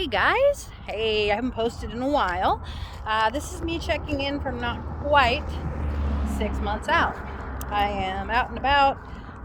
Hey guys, hey, I haven't posted in a while. This is me checking in from not quite 6 months out. I am out and about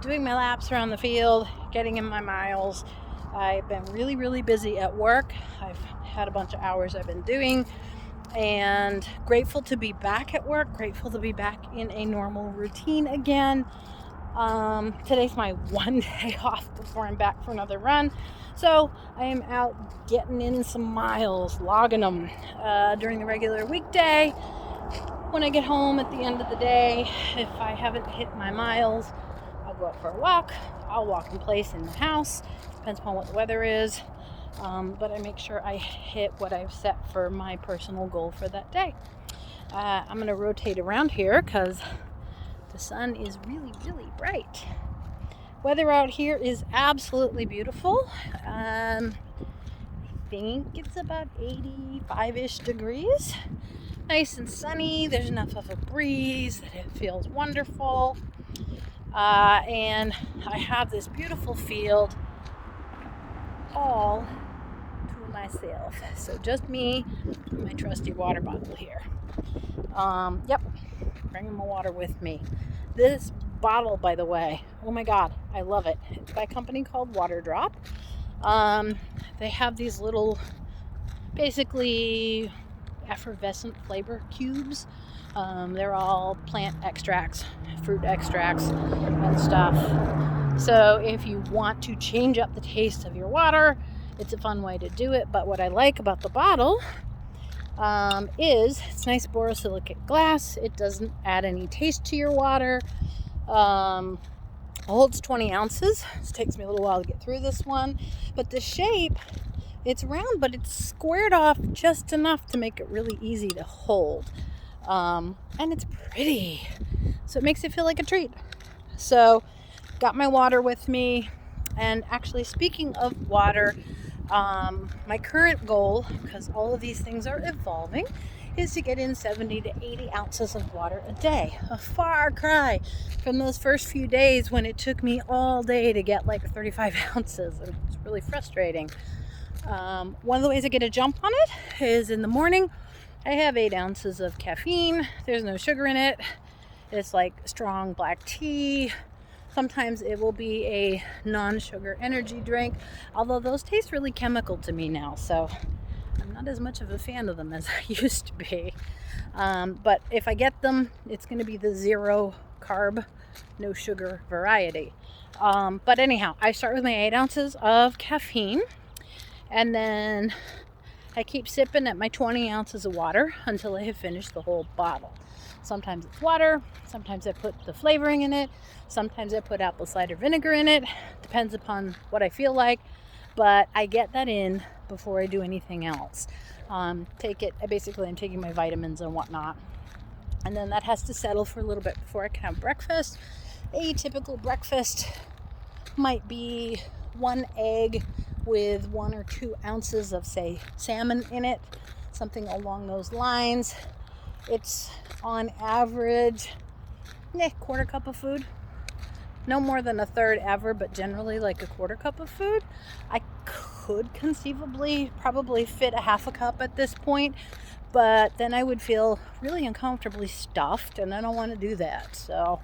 doing my laps around the field, getting in my miles. I've been really busy at work. I've had a bunch of hours I've been doing, and grateful to be back at work, grateful to be back in a normal routine again. Today's my one day off before I'm back for another run. So I am out getting in some miles, logging them during the regular weekday. When I get home at the end of the day, if I haven't hit my miles, I'll go out for a walk. I'll walk in place in the house. Depends upon what the weather is. But I make sure I hit what I've set for my personal goal for that day. I'm going to rotate around here because the sun is really bright. Weather out here is absolutely beautiful. I think it's about 85-ish degrees. Nice and sunny. There's enough of a breeze that it feels wonderful. And I have this beautiful field all to myself. So just me and my trusty water bottle here. Bringing my water with me. This bottle, by the way, oh my god, I love it. It's by a company called Water Drop. They have these little, basically effervescent flavor cubes. They're all plant extracts, fruit extracts, and stuff. So if you want to change up the taste of your water, it's a fun way to do it. But what I like about the bottle is it's nice borosilicate glass. It doesn't add any taste to your water. It holds 20 ounces. It takes me a little while to get through this one, but the shape, it's round, but it's squared off just enough to make it really easy to hold. And it's pretty, so it makes it feel like a treat. So got my water with me. And actually, speaking of water, my current goal, because all of these things are evolving, is to get in 70 to 80 ounces of water a day. A far cry from those first few days when it took me all day to get like 35 ounces. And it's really frustrating. One of the ways I get a jump on it is in the morning. I have 8 ounces of caffeine. There's no sugar in it. It's like strong black tea. Sometimes it will be a non-sugar energy drink, although those taste really chemical to me now, so I'm not as much of a fan of them as I used to be. But if I get them, it's going to be the 0 carb, no sugar variety. But anyhow, I start with my 8 ounces of caffeine, and then I keep sipping at my 20 ounces of water until I have finished the whole bottle. Sometimes it's water, sometimes I put the flavoring in it, sometimes I put apple cider vinegar in it, depends upon what I feel like, but I get that in before I do anything else. I'm taking my vitamins and whatnot, and then that has to settle for a little bit before I can have breakfast. A typical breakfast might be 1 egg with 1 or 2 ounces of, say, salmon in it, something along those lines. It's on average, quarter cup of food. No more than a third ever, but generally like a quarter cup of food. I could conceivably probably fit a half a cup at this point, but then I would feel really uncomfortably stuffed, and I don't want to do that. So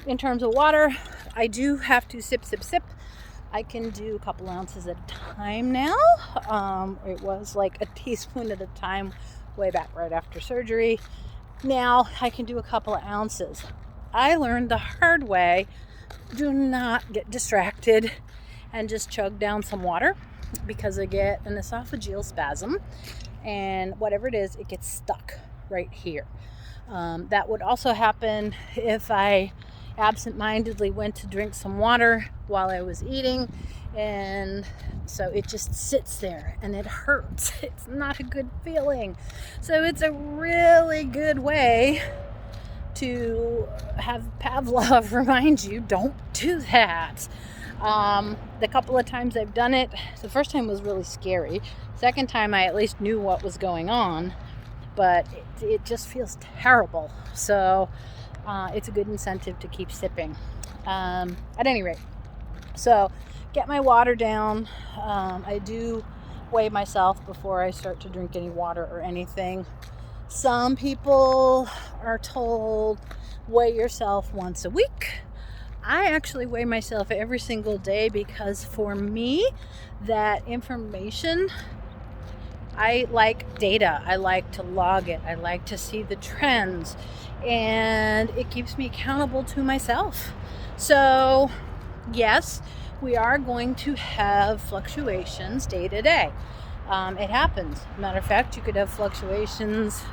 in terms of water, I do have to sip. I can do a couple ounces at a time now. It was like a teaspoon at a time way back right after surgery. Now I can do a couple of ounces. I learned the hard way, do not get distracted and just chug down some water, because I get an esophageal spasm, and whatever it is, it gets stuck right here. That would also happen if I absent-mindedly went to drink some water while I was eating, and so it just sits there and it hurts. It's not a good feeling. So it's a really good way to have Pavlov remind you, don't do that. The couple of times I've done it, the first time was really scary. Second time I at least knew what was going on, but it just feels terrible. So it's a good incentive to keep sipping. At any rate, so get my water down. I do weigh myself before I start to drink any water or anything. Some people are told weigh yourself once a week. I actually weigh myself every single day because for me, that information, I like data. I like to log it. I like to see the trends, and it keeps me accountable to myself. So, yes, we are going to have fluctuations day to day. It happens. Matter of fact, you could have fluctuations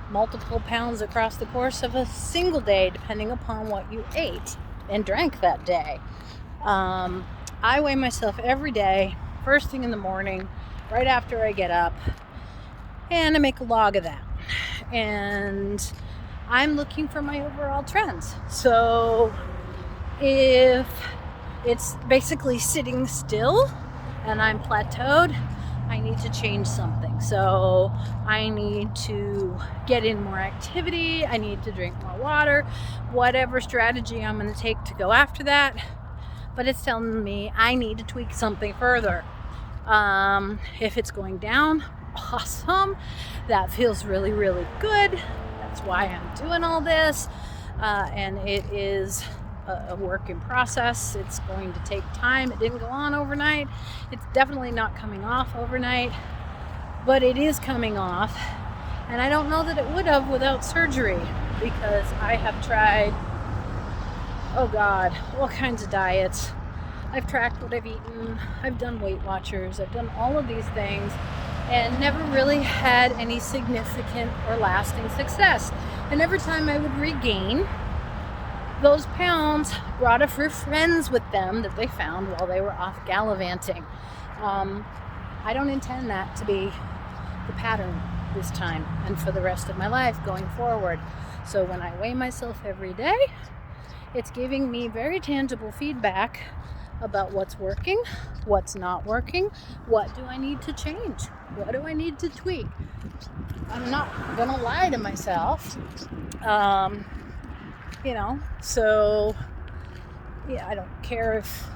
multiple pounds across the course of a single day, depending upon what you ate and drank that day. I weigh myself every day, first thing in the morning, right after I get up, and I make a log of that. And I'm looking for my overall trends. So if it's basically sitting still and I'm plateaued, I need to change something. So I need to get in more activity. I need to drink more water, whatever strategy I'm going to take to go after that. But it's telling me I need to tweak something further. If it's going down, awesome. That feels really, really good. That's why I'm doing all this. And it is a work in process. It's going to take time. It didn't go on overnight. It's definitely not coming off overnight, but it is coming off. And I don't know that it would have without surgery, because I have tried, oh God, all kinds of diets. I've tracked what I've eaten. I've done Weight Watchers. I've done all of these things and never really had any significant or lasting success. And every time I would regain, those pounds brought a few friends with them that they found while they were off gallivanting. I don't intend that to be the pattern this time and for the rest of my life going forward. So when I weigh myself every day, it's giving me very tangible feedback about what's working, what's not working, what do I need to change, what do I need to tweak. I'm not gonna lie to myself. So yeah, I don't care if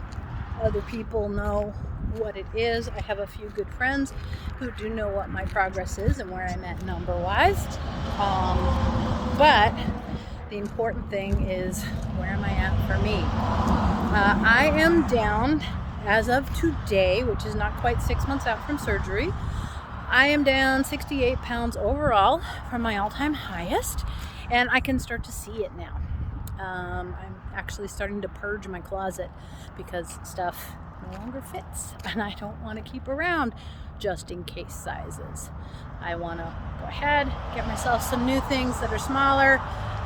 other people know what it is. I have a few good friends who do know what my progress is and where I'm at number wise. But the important thing is, where am I at for me? I am down as of today, which is not quite 6 months out from surgery. I am down 68 pounds overall from my all-time highest, and I can start to see it now. I'm actually starting to purge my closet because stuff no longer fits, and I don't want to keep around just in case sizes. I want to go ahead, get myself some new things that are smaller,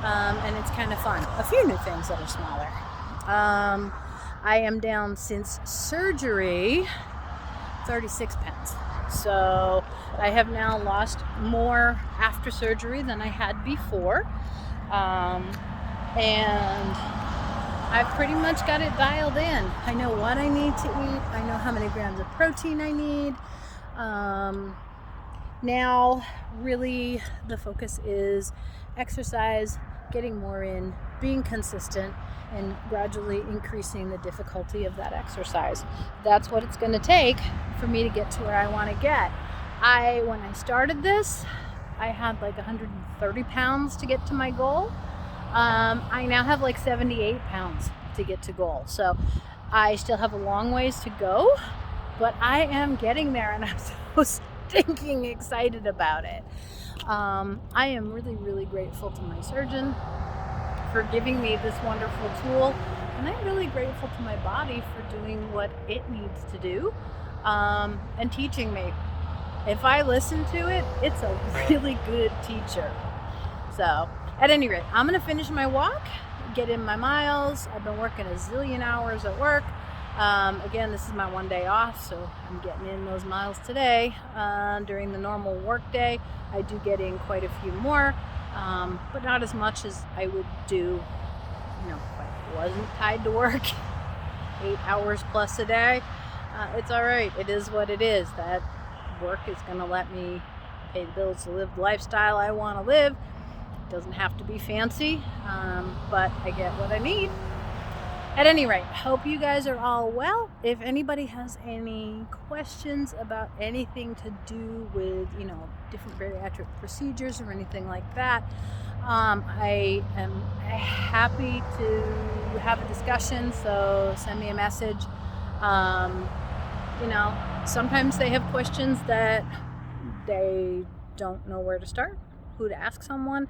and it's kind of fun. A few new things that are smaller. I am down since surgery 36 pounds. So I have now lost more after surgery than I had before. And I've pretty much got it dialed in. I know what I need to eat. I know how many grams of protein I need. Now, really, the focus is exercise, getting more in, being consistent, and gradually increasing the difficulty of that exercise. That's what it's going to take for me to get to where I want to get. When I started this, I had like 130 pounds to get to my goal. I now have like 78 pounds to get to goal. So I still have a long ways to go, but I am getting there, and I'm so stinking excited about it. I am really, really grateful to my surgeon for giving me this wonderful tool, and I'm really grateful to my body for doing what it needs to do, and teaching me. If I listen to it, it's a really good teacher. So at any rate, I'm going to finish my walk, get in my miles. I've been working a zillion hours at work. Again, this is my one day off, so I'm getting in those miles today. During the normal work day, I do get in quite a few more, but not as much as I would do, if I wasn't tied to work 8 hours plus a day. It's all right. It is what it is. That work is going to let me pay the bills to live the lifestyle I want to live. It doesn't have to be fancy, but I get what I need. At any rate, hope you guys are all well. If anybody has any questions about anything to do with, different bariatric procedures or anything like that, I am happy to have a discussion, so send me a message. Sometimes they have questions that they don't know where to start, who to ask someone.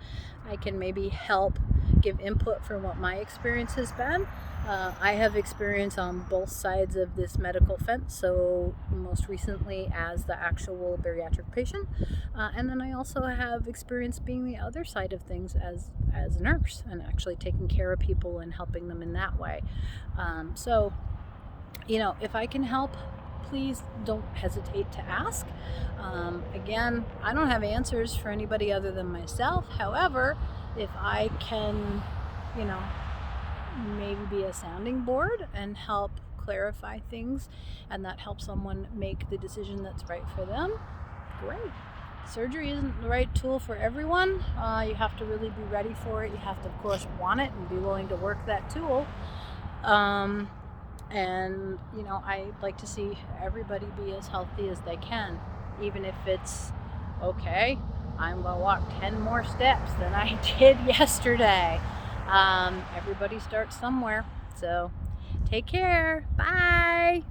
I can maybe help give input from what my experience has been. I have experience on both sides of this medical fence, so most recently as the actual bariatric patient, and then I also have experience being the other side of things as a nurse and actually taking care of people and helping them in that way. So if I can help, please don't hesitate to ask. Again, I don't have answers for anybody other than myself. However, if I can, maybe be a sounding board and help clarify things, and that helps someone make the decision that's right for them, great. Surgery isn't the right tool for everyone. You have to really be ready for it. You have to, of course, want it and be willing to work that tool. And I like to see everybody be as healthy as they can, even if it's okay, I'm gonna walk 10 more steps than I did yesterday. Everybody starts somewhere. So take care. Bye.